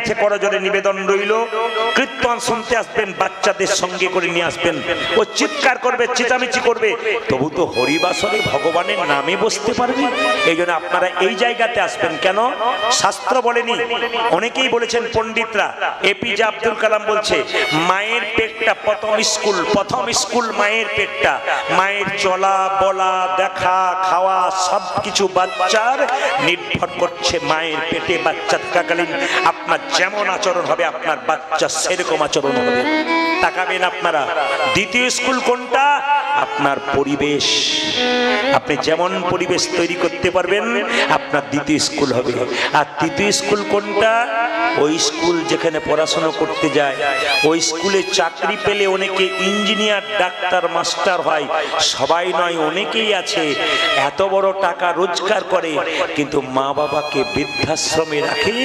কাছে করজোড়ে নিবেদন রইল, কীর্তন শুনতে আসবেন, বাচ্চাদের সঙ্গে করে নিয়ে আসবেন। ও চিৎকার করবে, চেঁচামেচি করবে, তবু তো হরিবাসরে ভগবানের নামে বসতে পারবে। এই জন্য আপনারা এই জায়গাতে আসবেন। কেন? শাস্ত্র বলেনি, অনেকেই বলেছেন পণ্ডিতরা, এপিজে আব্দুল কালাম বলছে মায়ের পেটটা প্রথম স্কুল মায়ের পেটটা। মায়ের চলা বলা দেখা খাওয়া সবকিছু বাচ্চার নির্ভর করছে মায়ের পেটে। বাচ্চা থাকাকালীন আপনার যেমন আচরণ হবে আপনার বাচ্চা সেরকম আচরণ হবে। তাকাবেন আপনারা। দ্বিতীয় স্কুল কোনটা? আপনার পরিবেশ। আপনি যেমন পরিবেশ তৈরি করতে পারবেন আপনার দ্বিতীয় স্কুল হবে। আর তৃতীয় স্কুল কোনটা? ওই স্কুল যেখানে পড়াশোনা করতে যায়, ওই স্কুলে চাকরি পেলে অনেকে ইঞ্জিনিয়ার ডাক্তার মাস্টার হয়, সবাই নয়, অনেকেই আছে এত বড় টাকা রোজগার করে কিন্তু মা বাবাকে বৃদ্ধাশ্রমে রাখে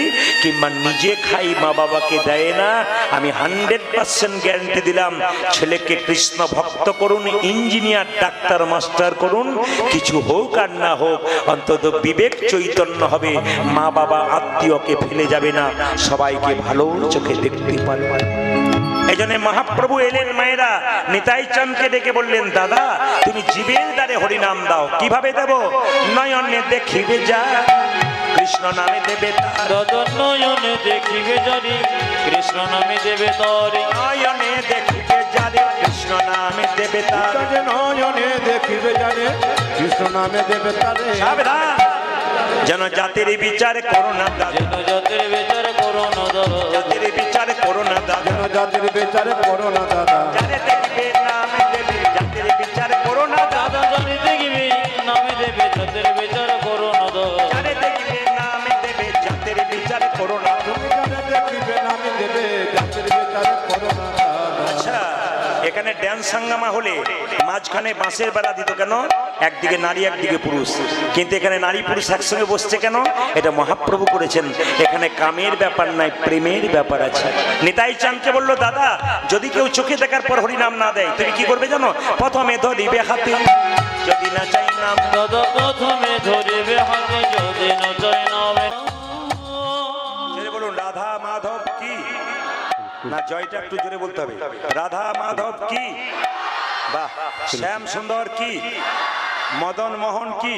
কিংবা নিজে খাই, মা বাবাকে দেয় না। আমি 100% গ্যারান্টি দিলাম, ছেলেকে কৃষ্ণ ভক্ত করুন, ইঞ্জিনিয়ার ডাক্তার মাস্টার করুন, কিছু হোক আর না হোক অন্তত বিবেক চৈতন্য হবে, মা বাবা আত্মীয়কে ফেলে যাবে না, সবাইকে ভালো চোখে দেখতে পারবে। এই জন্য মহাপ্রভু এলেন, মায়েরা নিতাই চাঁদকে ডেকে বললেন, দাদা তুমি জীবের দ্বারে হরিনাম দাও। কিভাবে দেব? নয়নে দেখিবে যা কৃষ্ণ নামে দেবে তার, নয়নে দেখিবে জানি কৃষ্ণ নামে দেবে তরি, নয়নে দেখিবে যারে কৃষ্ণ নামে দেবে তার, নয়নে দেখিবে জানে কৃষ্ণ নামে দেবে তারে। সাবধান যেন জাতির বিচার করো না দাদা, যেন জাতির বিচার করো না দাদা, জাতির বিচার করো না দাদা, যেন জাতির বিচার করো না দাদা, যারে দেখবে নামে দেবে জাতির বিচার করো না দাদা, জানি দেখিবে নামে দেবে জাতির বিচার করো না দাদা, যারে দেখবে নামে দেবে জাতির বিচার করো না। তুমি জানে দেখিবে নামে দেবে জাতির বিচার করো না দাদা। আচ্ছা, এখানে ড্যান্স হাঙ্গামা হলে মাঝখানে বাঁশের বেড়া দিত কেন? একদিকে নারী একদিকে পুরুষ, কিন্তু এখানে নারী পুরুষ একসঙ্গে বসছে কেন? এটা মহাপ্রভু করেছেন। এখানে কামের ব্যাপার নাই, প্রেমের ব্যাপার আছে। নিতাই চাঁদকে বলল, দাদা যদি কেউ চোখে দেখার পর হরিনাম না দেয় তুমি কি করবে জানো? প্রথমে ধরিবে হাতে, যদি না চাই নাম, দাদা প্রথমে ধরিবে হাতে, যদি না চাই নামে। বলুন রাধা মাধব কি না, জয়টা একটু জোরে বলতে হবে। রাধা মাধব কি, বাহ, শ্যাম সুন্দর কি, মদন মোহন কি,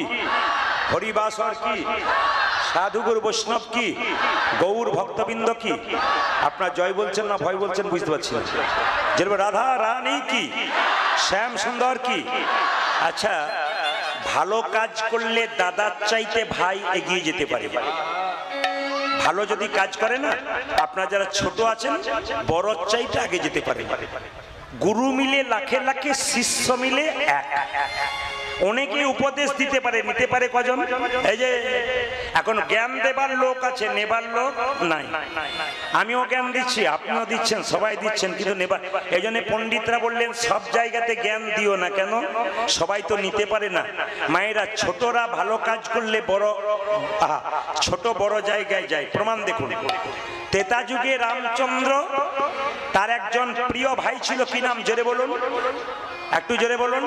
হরিবাসর কি, সাধুগুরু বৈষ্ণব কি, গৌর ভক্তবৃন্দ কি। আপনার জয় বলছেন না ভয় বলছেন বুঝতে পারছি না। যেরকম রাধা রানী কি, শ্যাম সুন্দর কি। আচ্ছা, ভালো কাজ করলে দাদার চাইতে ভাই এগিয়ে যেতে পারে। ভালো যদি কাজ করে না, আপনারা যারা ছোট আছেন বড় চাইতে আগে যেতে পারে। গুরু মিলে লাখে লাখে, শিষ্য মিলে এক। অনেকে উপদেশ দিতে পারে, নিতে পারে কজন? এই যে এখন জ্ঞান দেবার লোক আছে, নেবার লোক নাই। আমিও জ্ঞান দিচ্ছি, আপনিও দিচ্ছেন, সবাই দিচ্ছেন, কিন্তু নেবার। এই জন্য পণ্ডিতরা বললেন সব জায়গাতে জ্ঞান দিও না। কেন? সবাই তো নিতে পারে না। মায়েরা, ছোটরা ভালো কাজ করলে বড়, ছোট বড় জায়গায় যায়। প্রমাণ দেখুন, ত্রেতা যুগে রামচন্দ্র, তার একজন প্রিয় ভাই ছিল, কি নাম জোরে বলুন, একটু জোরে বলুন।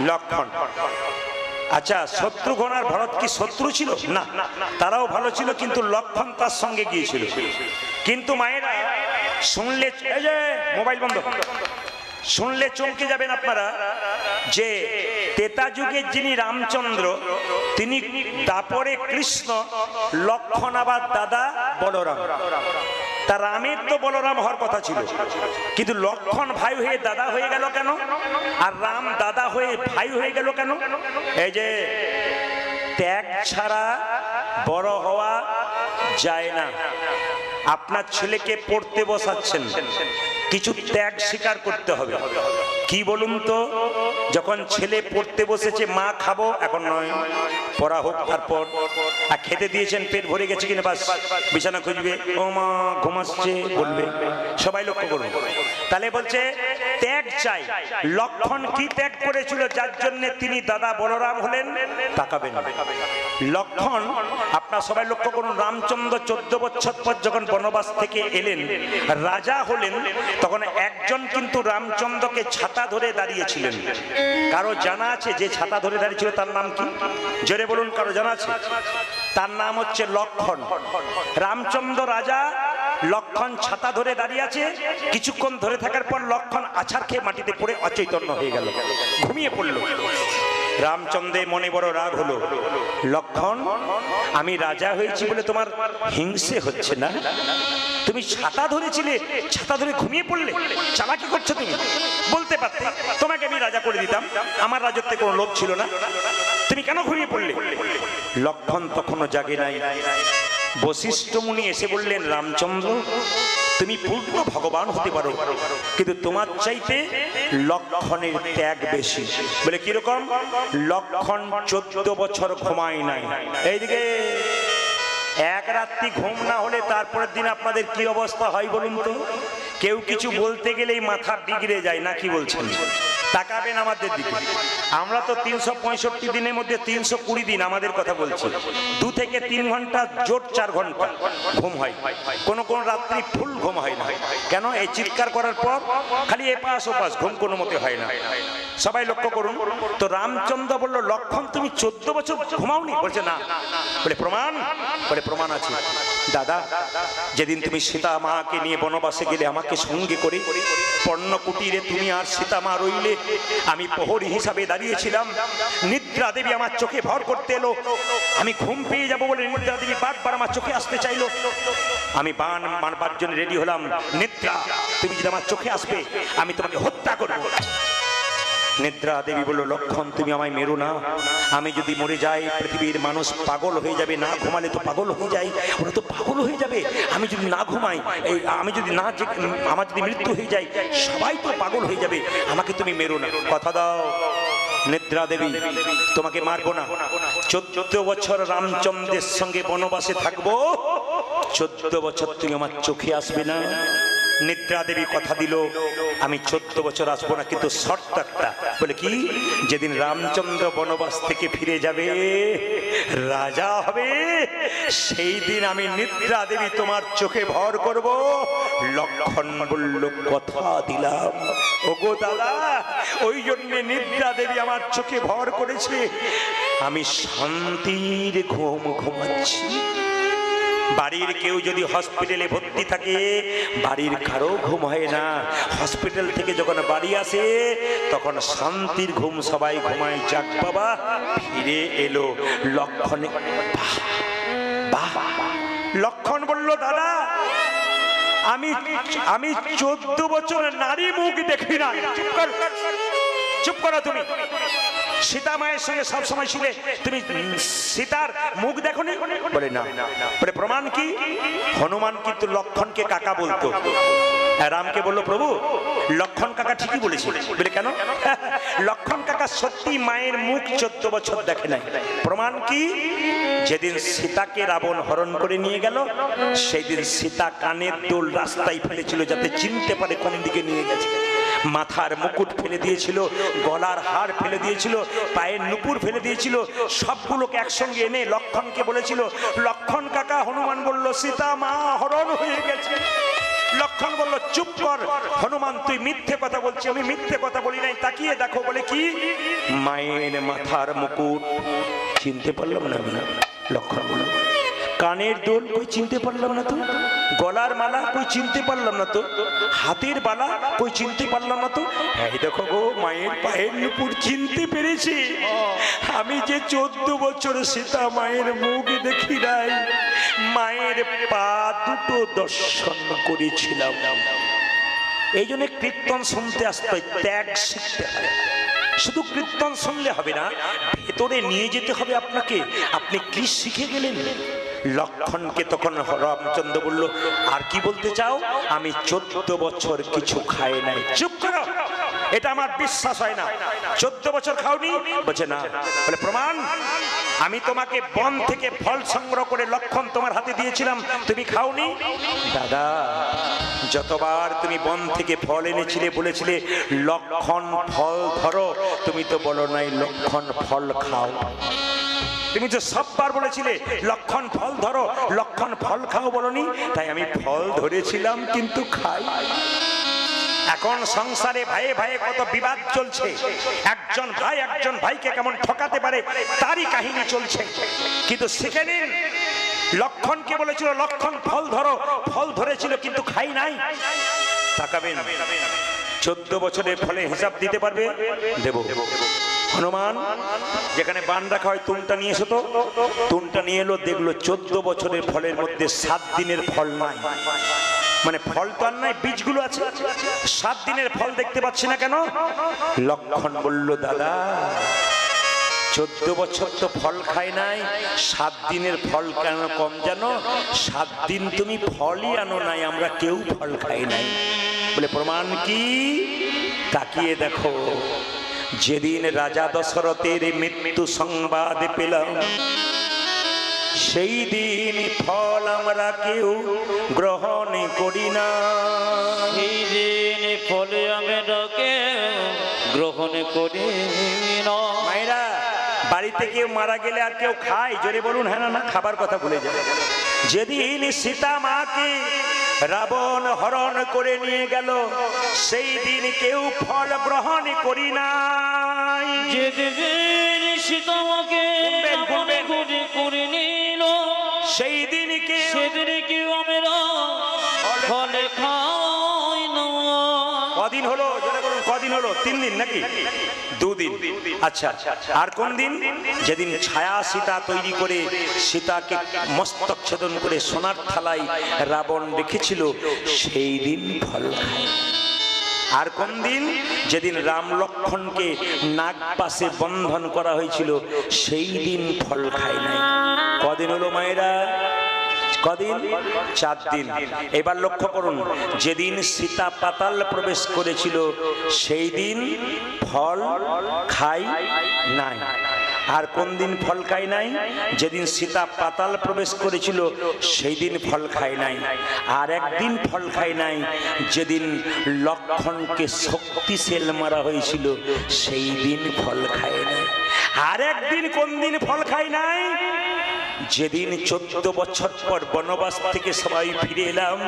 লক্ষণ। আচ্ছা, শত্রুঘ্ন আর ভরত কি শত্রু ছিল? না, তারাও ভালো ছিল, কিন্তু লক্ষণ তার সঙ্গে গিয়েছিল। কিন্তু মায়েরা শুনলে, এই যে মোবাইল বন্ধ, শুনলে চমকে যাবেন আপনারা যে ত্রেতা যুগের যিনি রামচন্দ্র, তিনি দাপরে কৃষ্ণ, লক্ষণ আবার দাদা বলরাম। তা রামের তো বলরাম হওয়ার কথা ছিল, কিন্তু লক্ষণ ভাই হয়ে দাদা হয়ে গেল কেন? আর রাম দাদা হয়ে ভাই হয়ে গেল কেন? এই যে ত্যাগ ছাড়া বড় হওয়া যায় না। আপনার ছেলেকে পড়তে বসাচ্ছেন, কিছু ত্যাগ স্বীকার করতে হবে। কি বলুন তো? যখন ছেলে পড়তে বসেছে, মা খাবো, এখন নয়, পড়া হোক, তারপর আর খেতে দিয়েছেন, পেট ভরে গেছে কিনা, বাস বিছানা খুঁজবে, ও মা ঘুমাচ্ছে বলবে, সবাই লক্ষ্য করবে। তাহলে বলছে ত্যাগ চাই। লক্ষণ কি ত্যাগ করেছিল যার জন্য তিনি দাদা বলরাম হলেন? তাকাবেন, লক্ষণ, আপনার সবাই লক্ষ্য করুন, রামচন্দ্র 14 বছর পর যখন বনবাস থেকে এলেন, রাজা হলেন, তখন একজন কিন্তু রামচন্দ্রকে ছাতা ধরে দাঁড়িয়েছিলেন। কারো জানা আছে যে ছাতা ধরে দাঁড়িয়েছিল তার নাম কি? জোরে বলুন, কারো জানা আছে? তার নাম হচ্ছে লক্ষণ। রামচন্দ্র রাজা, লক্ষণ ছাতা ধরে দাঁড়িয়ে আছে। কিছুক্ষণ ধরে থাকার পর লক্ষণ আছাড় খেয়ে মাটিতে পড়ে অচৈতন্য হয়ে গেল, ঘুমিয়ে পড়ল। রামচন্দ্রের মনে বড় রাগ হলো, লক্ষণ আমি রাজা হয়েছি বলে তোমার হিংসে হচ্ছে না? তুমি ছাতা ধরেছিলে, ছাতা ধরে ঘুমিয়ে পড়লে, চালাকি করছো তুমি। বলতে পারতে তোমাকে আমি রাজা করে দিতাম, আমার রাজত্বে কোনো লোভ ছিল না, তুমি কেন ঘুমিয়ে পড়লে? লক্ষণ তখনও জাগে নাই। বশিষ্ঠ মুনি এসে বললেন, রামচন্দ্র তুমি পূর্ণ ভগবান হতে পারো, কিন্তু তোমার চাইতে লক্ষণের ত্যাগ বেশি। বলে কিরকম? লক্ষণ 14 বছর ঘুমায় নাই। এইদিকে এক রাত্রি ঘুম না হলে তারপরের দিন আপনাদের কি অবস্থা হয় বলুন তো? কেউ কিছু বলতে গেলেই মাথা বিগড়ে যায়, না কি বলছেন? তাকাবেন আমাদের দিকে, আমরা তো 365 দিনের মধ্যে 320 দিন আমাদের কথা বলছি, 2 থেকে 3 ঘন্টা জোট 4 ঘন্টা ঘুম হয়, কোন কোন রাত্রি ফুল ঘুম হয় না। কেন? এই চিৎকার করার পর খালি এপাশ ওপাশ, ঘুম কোনো মতে হয় না। সবাই লক্ষ্য করুন তো। রামচন্দ্র বলল, লক্ষণ তুমি 14 বছর ঘুমাওনি? বলছে না। বলে প্রমাণ? বলে প্রমাণ আছে। দাদা, যেদিন তুমি সীতা মাকে নিয়ে বনবাসে গেলে আমাকে সঙ্গে করে, পর্ণকুটিরে তুমি আর সীতা মা রইলে, আমি প্রহরী হিসাবে দাঁড়িয়েছিলাম। নিদ্রা দেবী আমার চোখে ভর করতে এলো, আমি ঘুম পেয়ে যাবো বলে নিদ্রা দেবী বারবার আমার চোখে আসতে চাইলো। আমি বাণ মারবার জন্য রেডি হলাম। নিদ্রা, তুমি যদি আমার চোখে আসবে আমি তোমাকে হত্যা করবো। নিদ্রা দেবী বলল, লক্ষণ তুমি আমায় মেরো না, আমি যদি মরে যাই পৃথিবীর মানুষ পাগল হয়ে যাবে, না ঘুমালে তো পাগল হয়ে যায়, ওরা তো পাগল হয়ে যাবে। আমি যদি না ঘুমাই, আমি যদি না, আমার যদি মৃত্যু হয়ে যায়, সবাই তো পাগল হয়ে যাবে, আমাকে তুমি মেরো না, কথা দাও। নিদ্রা দেবী, তোমাকে মারবো না, 14 বছর রামচন্দ্রের সঙ্গে বনবাসে থাকবো, 14 বছর তুমি আমার চোখে আসবে না। নিদ্রা দেবী কথা দিল, আমি 14 বছর আসবো না, কিন্তু শর্ত একটা। বলে কি? যেদিন রামচন্দ্র বনবাস থেকে ফিরে যাবে, রাজা হবে, সেই দিন আমি নিদ্রা দেবী তোমার চোখে ভর করব। লক্ষণ বলল, কথা দিলাম। ওগো দাদা, ওই জন্য নিদ্রা দেবী আমার চোখে ভর করেছে, আমি শান্তির ঘুম ঘুমাচ্ছি। বাড়ির কেউ যদি হসপিটালে ভর্তি থাকে, বাড়ির কারো ঘুম হয় না। হসপিটাল থেকে যখন বাড়ি আসে তখন শান্তির ঘুম সবাই ঘুমায়। যাক বাবা, ফিরে এলো লক্ষণে। লক্ষণ বলল, দাদা আমি 14 বছর নারী মুখ দেখি না। চুপ করো তুমি। সীতা মায়ের সঙ্গে সবসময় ছিলে, তুমি সীতার মুখ দেখো নি? বলে না। বলে প্রমাণ কি? হনুমান কিন্তু লক্ষণকে কাকা বলতো। রামকে বললো, প্রভু লক্ষণ কাকা ঠিকই বলেছিল। বলে কেন? লক্ষণ কাকা সত্যি মায়ের মুখ 14 বছর দেখে নাই। প্রমাণ কি? যেদিন সীতাকে রাবণ হরণ করে নিয়ে গেল, সেই দিন সীতা কানের দোল রাস্তায় ফেলেছিল যাতে চিনতে পারে কোন দিকে নিয়ে গেছে। মাথার মুকুট ফেলে দিয়েছিল, গলার হার ফেলে দিয়েছিল, পায়ের নুপুর ফেলে দিয়েছিল। সবগুলোকে একসঙ্গে এনে লক্ষণকে বলেছিল, লক্ষণ কাকা। হনুমান বলল, সীতা মা হরণ হয়ে গেছে। লক্ষণ বলল, চুপ কর হনুমান, তুই মিথ্যে কথা বলছিস। আমি মিথ্যে কথা বলি নাই, তাকিয়ে দেখো। বলে কি? মায়ের মাথার মুকুট চিনতে পারলাম না। লক্ষণ বলল, কানের দোল কই চিনতে পারলাম না তো, গলার মালা কই চিনতে পারলাম না তো, হাতের বালা কই চিনতে পারলাম না তো। এই দেখো গো, মায়ের পায়ের নুপুর চিনতে পেরেছি। আমি যে 14 বছর সীতা মায়ের মুখ দেখি নাই, মায়ের পা দুটো দর্শন করেছিলাম। এই জন্য কীর্তন শুনতে আসতে হয়, ত্যাগ শিখতে হয়। শুধু কীর্তন শুনলে হবে না, ভেতরে নিয়ে যেতে হবে আপনাকে। আপনি কি শিখে গেলেন? লক্ষণকে তখন রামচন্দ্র বলল, আর কি বলতে চাও? আমি 14 বছর কিছু খাই নাই। চুপ করো, এটা আমার বিশ্বাস হয় না। 14 বছর খাওনি? বলছে না। বলে প্রমাণ? আমি তোমাকে বন থেকে ফল সংগ্রহ করে লক্ষণ তোমার হাতে দিয়েছিলাম, তুমি খাওনি? দাদা, যতবার তুমি বন থেকে ফল এনেছিলে বলেছিলে লক্ষণ ফল ধরো, তুমি তো বলো নাই লক্ষণ ফল খাও। তুমি তো সববার বলেছিলে লক্ষণ ফল ধরো, লক্ষণ ফল খাও বলনি। তাই আমি ফল ধরেছিলাম কিন্তু খাই। এখন সংসারে ভাইয়ে ভাইয়ে কত বিবাদ চলছে, একজন ভাই একজন ভাইকে কেমন ঠকাতে পারে তারই কাহিনী চলছে। কিন্তু শিখে নিন, লক্ষণকে বলেছিল লক্ষণ ফল ধরো, ফল ধরেছিল কিন্তু খাই নাই। তাকাবেন 14 বছরের ফলে হিসাব দিতে পারবে? দেব। হনুমান যেখানে বান রাখা হয় তুনটা নিয়ে এসো তো, তুনটা নিয়ে এলো, দেখলো 14 বছরের ফলের মধ্যে 7 দিনের ফল নাই। মানে ফল তো আর নাই, বীজগুলো আছে, 7 দিনের ফল দেখতে পাচ্ছি না কেন? লক্ষণ বলল দাদা 14 বছর তো ফল খাই নাই, 7 দিনের ফল কেন কম জানো? 7 দিন তুমি ফলই আনো নাই, আমরা কেউ ফল খাই নাই। বলে প্রমাণ কি? তাকিয়ে দেখো, যেদিন রাজা দশরথের মৃত্যু সংবাদ পেলাম সেই দিন ফল আমরা কেউ গ্রহণ করি না। এই দিন ফলে আমরা কেউ গ্রহণ করি না। মায়েরা বাড়িতে কেউ মারা গেলে আর কেউ খায়? জোরে বলুন হ্যাঁ না? খাবার কথা ভুলে যায়। যেদিন সীতা মাকে রাবণ হরণ করে নিয়ে গেল সেই দিন কেউ ফল গ্রহণ করি নাই। যেদিন সীতামাকে রাবণ ঘুরে করে নিল সেই দিন কেউ, সেদিন কেউ আমরা ফল খাই না। কদিন হলো? জোরে বলুন কদিন হলো? 3 দিন নাকি 2 দিন? আচ্ছা, আর কোন দিন? যেদিন ছায়া সীতা তৈরি করে সীতাকে মস্তক ছেদন করে সোনার থালায় রাবণ রেখেছিল সেই দিন ফল খায়। আর কোন দিন? যেদিন রাম লক্ষণকে নাগ পাশে বন্ধন করা হয়েছিল সেই দিন ফল খায় নাই। কদিন হলো মায়েরা? কদিন? 4 দিন। এবার লক্ষ্য করুন, যেদিন সীতা পাতাল প্রবেশ করেছিল সেই দিন ফল খাই নাই। আর কোন দিন ফল খাই নাই? যেদিন সীতা পাতাল প্রবেশ করেছিল সেই দিন ফল খাই নাই। আর একদিন ফল খাই নাই, যেদিন লক্ষণকে শক্তিশাল মারা হয়েছিল সেই দিন ফল খাই নাই। আর একদিন কোন দিন ফল খাই নাই? যেদিন 14 বছর পর বনবাস থেকে সবাই ফিরে এলাম,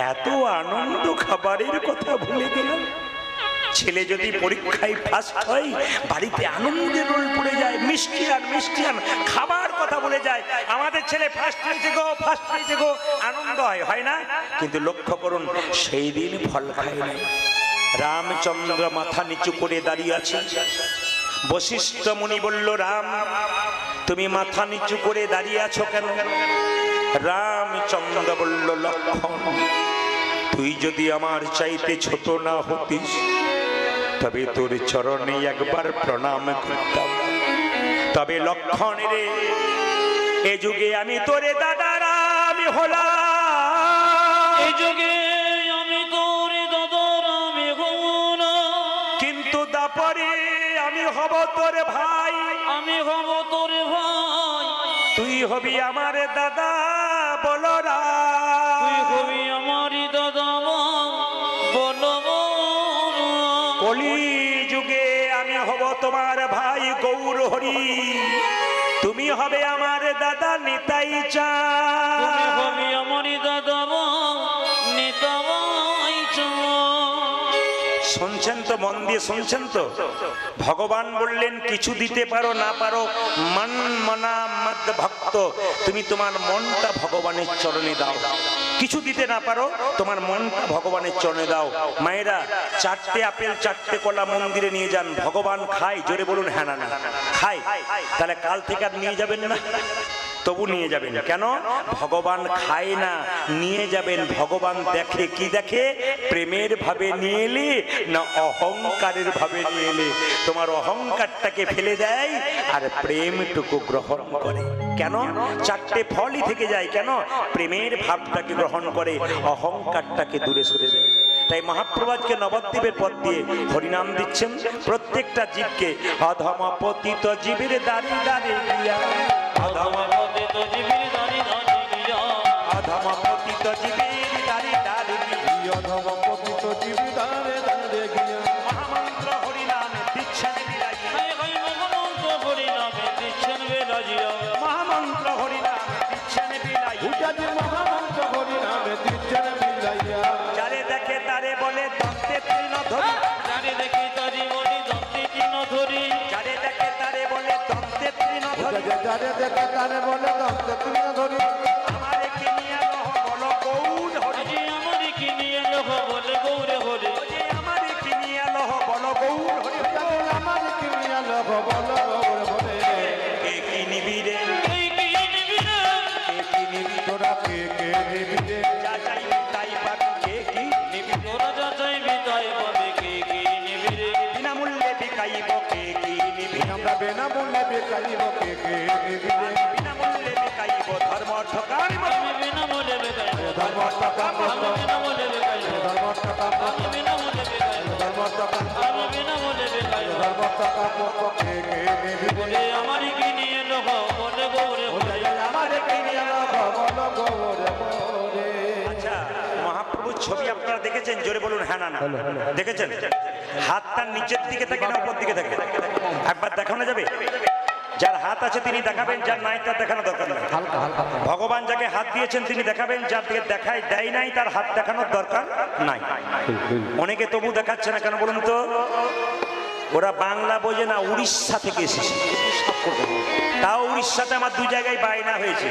এত আনন্দ খাবারের কথা ভুলে গেলাম। ছেলে যদি পরীক্ষায় ফার্স্ট হয় বাড়িতে আনন্দের রোল পড়ে যায়, মিষ্টি আন খাবার কথা বলে যায়, আমাদের ছেলে ফার্স্ট হয়েছে গো, ফার্স্ট হয়েছে গো, আনন্দ হয় না? কিন্তু লক্ষ্য করুন সেই দিন ফল খায় নাই। রামচন্দ্র মাথা নিচু করে দাঁড়িয়ে আছে। বশিষ্ঠ মুনি বলল, রাম তুমি মাথা নিচু করে দাঁড়িয়ে আছো কেন? রামচন্দ্র বলল, লক্ষণ তুই যদি আমার চাইতে ছোট না হতিস তবে তোর চরণে একবার প্রণাম করতাম। তবে লক্ষণ রে, এ যুগে আমি তোরে দাদারা আমি হলাম, এই যুগে আমি তোরে দাদারা আমি হলাম, কিন্তু দাপরে আমি হব তোর ভাই, আমি হব তোর ভাই, তুই হবি আমার দাদা বলরাম, তুই হবি আমারই দাদা বলরাম। কলি যুগে আমি হব তোমার ভাই গৌর হরি, তুমি হবে আমার দাদা নিতাই তুমি চাঁদ। হবি আমারই দাদা নিতাই চাঁদ। শুনছেন তো? মন দিয়ে শুনছেন তো? ভগবান বললেন কিছু দিতে পারো না পারো, মন মনা মদ ভক্ত, তুমি তোমার মনটা ভগবানের চরণে দাও। কিছু দিতে না পারো, তোমার মনটা ভগবানের চরণে দাও। মায়েরা 4টে আপেল 4টে কলা মন্দিরে নিয়ে যান, ভগবান খায়? জোরে বলুন হ্যাঁ না? খায়? তাহলে কাল থেকে আর নিয়ে যাবেন না? তবু নিয়ে যাবেন কেন? ভগবান খায় না, নিয়ে যাবেন। ভগবান দেখে, কি দেখে? প্রেমের ভাবে নিয়ে এলে না অহংকারের ভাবে নিয়ে এলে। তোমার অহংকারটাকে ফেলে দেয় আর প্রেমটুকু গ্রহণ করে। কেন? 4টে ফলই থেকে যায়। কেন? প্রেমের ভাবটাকে গ্রহণ করে, অহংকারটাকে দূরে সরে দেয়। তাই মহাপ্রভু আজকে নবদ্বীপের পথ দিয়ে হরিনাম দিচ্ছেন প্রত্যেকটা জীবকে। অধম পতিত জীবের দাঁড়ি দাঁড়িয়ে গিয়া, অধম পতিত জীবের দাঁড়ি দাঁড়িয়ে, অধম পতিত জীবের দাঁড়ি দাঁড়িয়ে, অধম পতিত জীবি দাঁড়ে দাঁড়ে গিয়া মহামন্ত্র হরিনাম দিচ্ছেন বিরাজিয়া, হায় হায় মহামন্ত্র হরিনামে দিচ্ছেন বেরাজিয়া, মহামন্ত্র হরিনাম দিচ্ছেন বিরাজিয়া। উজাজি মহামন্ত্র হরি নামে দিচ্ছেন মিলাইয়া। যারে দেখে তারে বলে দন্তে তৃণধরি, যারে দেখি তারি বলি দন্তে তৃণধরি, যারে দেখে তারে বলে দন্তে তৃণধরি, যারে দেখে তারে বলে দন্ত তৃণ ধরি, বিকাইব কে কি নিবে আমরা বিনামূল্যে বিকাইব কে কে নিবে বিনামূল্যে বিকাইব ধর্ম অর্থ কাম আমি বিনামূল্যে বিকাইব ধর্ম টাকা আমি বিনামূল্যে বিকাইব ধর্ম টাকা আমি বিনামূল্যে বিকাইব ধর্ম টাকা আমি বিনামূল্যে বিকাইব ধর্ম টাকা কে কে নিবে বলে আমারই কি নিয়ে লোক বলে গৌরে বলে আমারে কিনিয়া বল গৌরে মোরে আচ্ছা মহাপ্রভুর ছবি আপনারা দেখেছেন জোরে বলুন হ্যাঁ না না দেখেছেন হাতটা নিচের দিকে থাকে না উপর দিকে থাকে একবার দেখানো যাবে যার হাত আছে তিনি দেখাবেন যার নাই তার দেখানো দরকার নেই হালকা হালকা ভগবান যাকে হাত দিয়েছেন তিনি দেখাবেন যার দিকে দেখায় দেয় নাই তার হাত দেখানোর দরকার নাই অনেকে তবু দেখাচ্ছে না কেন বলুন তো ওরা বাংলা বোঝে না উড়িষ্যা থেকে এসেছে তাও উড়িষ্যাতে আমার 2 জায়গায় বায়না হয়েছে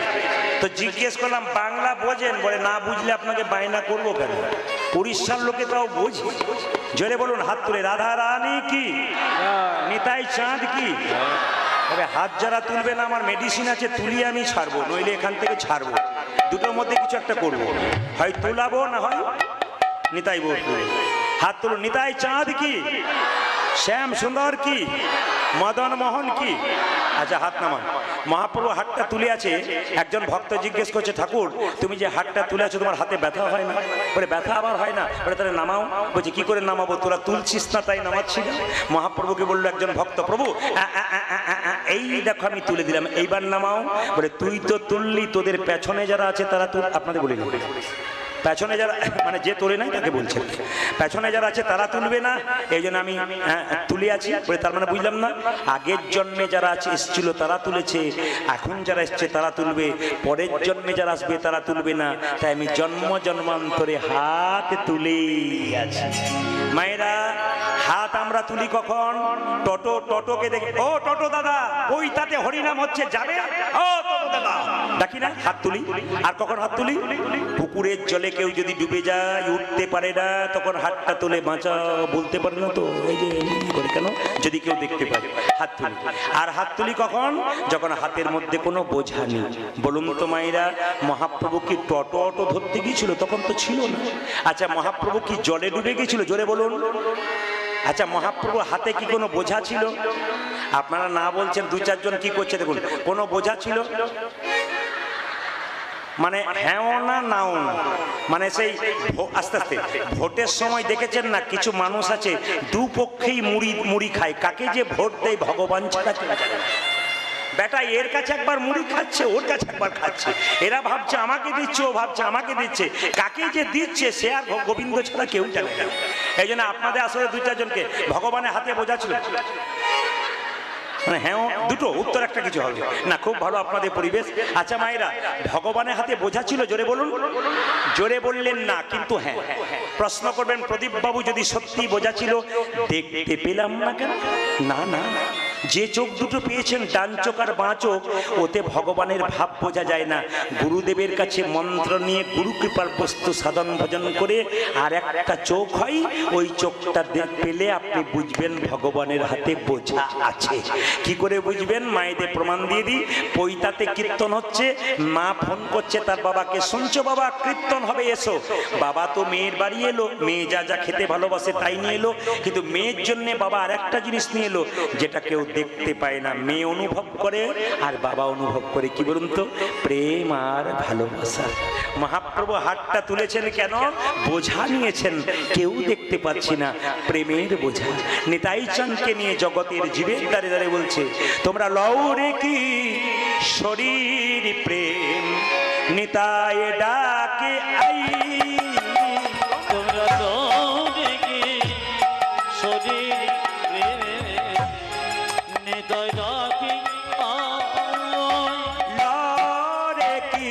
তো জিজ্ঞেস করলাম বাংলা বোঝেন বলে না বুঝলে আপনাকে বায়না করবো কেন উড়িষ্যার লোকে তাও বোঝে জোরে বলুন হাত তুলে রাধা রানী কি নিতাই চাঁদ কি তবে হাত যারা তুলবে না আমার মেডিসিন আছে তুলিয়ে আমি ছাড়বো নইলে এখান থেকে ছাড়বো দুটোর মধ্যে কিছু একটা করবো হয় তুলাবো না হয় নিতাই বলবো হাত তুলো নিতাই চাঁদ কি শ্যাম সুন্দর কি মদন মোহন কি আচ্ছা হাত নামান মহাপ্রভু হাতটা তুলে আছে একজন ভক্ত জিজ্ঞেস করছে ঠাকুর তুমি যে হাতটা তুলে আছো তোমার হাতে ব্যথা হয় না বলে ব্যথা আবার হয় না বলে তাহলে নামাও বলছে কি করে নামাবো তোরা তুলছিস না তাই নামাচ্ছি না মহাপ্রভুকে বললো একজন ভক্ত প্রভু এই দেখো আমি তুলে দিলাম এইবার নামাও বলে তুই তো তুললি তোদের পেছনে যারা আছে তারা তুল আপনাদের বলি পেছনে যারা মানে যে তোলে নাই তাকে বলছে পেছনে যারা আছে তারা তুলবে না এই জন্য আমি তুলে আছি বলে তার মানে বুঝলাম না আগের জন্মে যারা আছে এসেছিল তারা তুলেছে এখন যারা এসছে তারা তুলবে পরের জন্মে যারা আসবে তারা তুলবে না তাই আমি জন্ম জন্মান্তরে হাত তুলেই আছি মায়েরা হাত আমরা তুলি কখন টোটোকে দেখি ও টোটো দাদা ওই তাতে হরিনাম হচ্ছে যাবে ও টোটো দাদা ডাকি না হাত তুলি আর কখন হাত তুলি পুকুরের জলে কেউ যদি ডুবে যায় উঠতে পারে না তখন হাতটা তুলে বাঁচা বলতে পারে না তো এই যে করে কেন যদি কেউ দেখতে পারে হাত তুলি আর হাত তুলি কখন যখন হাতের মধ্যে কোনো বোঝা নেই বলুন তো মায়েরা মহাপ্রভু কি টোটো ধরতে গিয়েছিল তখন তো ছিল না আচ্ছা মহাপ্রভু কি জলে ডুবে গিয়েছিল জোরে বলুন আচ্ছা মহাপ্রভু হাতে কি কোনো বোঝা ছিল আপনারা না বলছেন 2-4 জন কি করছে দেখুন কোনো বোঝা ছিল মানে হ্যাঁ না নাও না মানে সেই আস্তে আস্তে ভোটের সময় দেখেছেন না কিছু মানুষ আছে দুপক্ষেই মুড়ি খায় কাকে যে ভোট দেয় ভগবান ছাড়া বেটা এর কাছে একবার মুড়ি খাচ্ছে ওর কাছে একবার খাচ্ছে এরা ভাবছে আমাকে দিচ্ছে ও ভাবছে আমাকে দিচ্ছে কাকে যে দিচ্ছে সে আর গোবিন্দ ছাড়া কেউ জানে না এই জন্য আপনাদের আসলে 2-4 জনকে ভগবানের হাতে বোঝা ছিল মানে হ্যাঁ দুটো উত্তর একটা কিছু হবে না খুব ভালো আপনাদের পরিবেশ আচ্ছা মায়েরা ভগবানের হাতে বোঝা ছিল জোরে বলুন জোরে বললেন না কিন্তু হ্যাঁ প্রশ্ন করবেন প্রদীপ বাবু যদি সত্যি বোঝা ছিল দেখতে পেলাম না কেন না না যে চোখ দুটো পেয়েছেন ডান চোখ আর বাঁ চোখ ওতে ভগবানের ভাব বোঝা যায় না গুরুদেবের কাছে মন্ত্র নিয়ে গুরু কৃপার বস্তু সাধন ভজন করে আর একটা চোখ হয় ওই চোখটা পেলে আপনি বুঝবেন ভগবানের হাতে বোঝা আছে কি করে বুঝবেন মায়েদের প্রমাণ দিয়ে দিই পৈতাতে কীর্তন হচ্ছে মা ফোন করছে তার বাবাকে শুনছো বাবা কীর্তন হবে এসো বাবা তো মেয়ের বাড়ি এলো মেয়ে যা যা খেতে ভালোবাসে তাই নিয়ে এলো কিন্তু মেয়ের জন্য বাবা আর একটা জিনিস নিয়ে এলো যেটা কেউ দেখতে পায় না মেয়ে অনুভব করে আর বাবা অনুভব করে কি বলুন তো প্রেম আর ভালোবাসা মহাপ্রভু হাতটা তুলেছেন কেন বোঝা নিয়েছেন কেউ দেখতে পাচ্ছি না প্রেমের বোঝা নিতাই চাঁদকে নিয়ে জগতের জীবের দ্বারে দ্বারে বলছে তোমরা লও রে কি শরীর প্রেম নিতাই ডাকে আই তোমরা তো দেখি শরীর নিতাই ডাকি লরে কি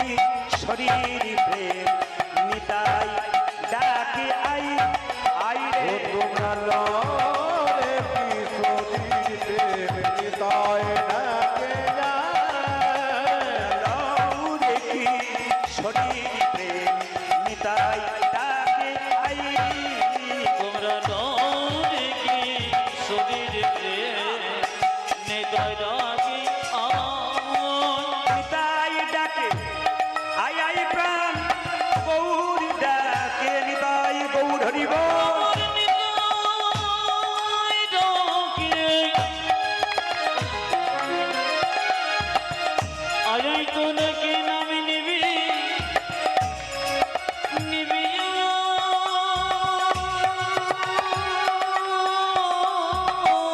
শরীর প্রেম নিতাই ডাকে আই আই রে তোমরা লরে কি শরীর প্রেম নিতাই ডাকে লরে কি শরীর প্রেম নিতাই ডাকে আই তোমরা তো দেখি শরীর নিতাই ডাকি নিতাই ডাকে আই আই প্রাণ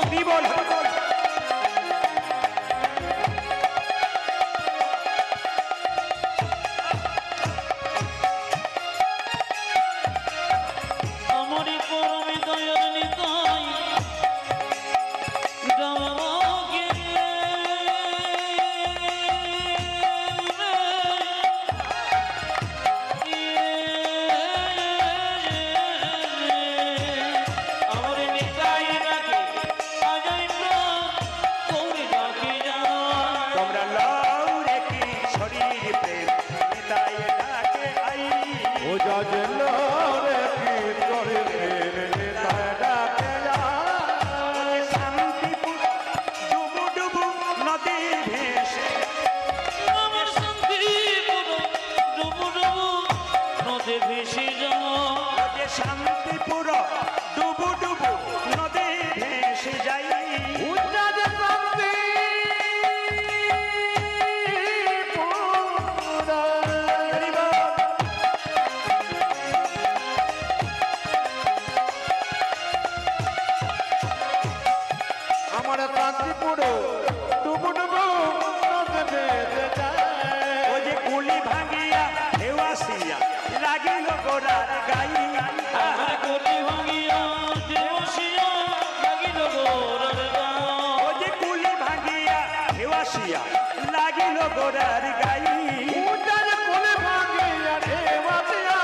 হরি বল হরি বল। আমারই পরমে দয়ার নিতাই রামকে আমার নিতাই রাখে আজাইল কৌরি ডাকি যায় তোমরা লও রে কি শরীর প্রেম নিতাই ডাকে আই। ও যাজল রে কি করে নিতাই ডাকে যায়। শান্তিপুর ডুবু ডুবু নদী ভেসে আমার শান্তিপুর ডুবু ডুবু নদে ভেসে যায় যে শান্তিপুর ডুবু ডুবু নদী ভেসে যাই। উজ্জাদ শান্তি হরি বল। আমার শান্তিপুর ডুবু ডুবু নদে ভেসে যায়। ও যে কুলি ভাঙিয়া ঢেউ আসিয়া লাগিল গোড়ার গাই। আমার কোটি ভাঙিয়া দেবসিয়া লাগিল গোরার গান ও যে কুলি ভাঙিয়া ঢেউ আসিয়া লাগিল গোড়ার গাই। উজ্জাদ কোলে ভাঙিয়া ঢেউয়াছিয়া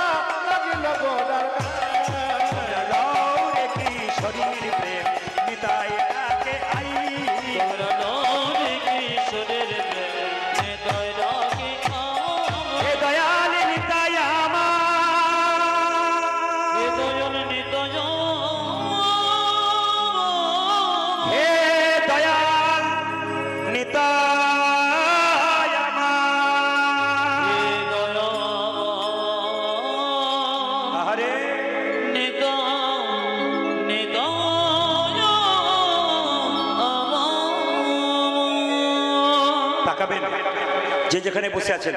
লাগিল গোড়ার গায়ে। লও রে কি শরীর প্রেম নিতাই ডাকে আই। তোরা নদী কিশোরের নেতায় ডাকে হে দয়াল নিতাই আমার, এ দয়াল নিতায় হে দয়াল নিতাই আমার। এ দয়াল আহারে তাকাবেন যে যেখানে বসে আছেন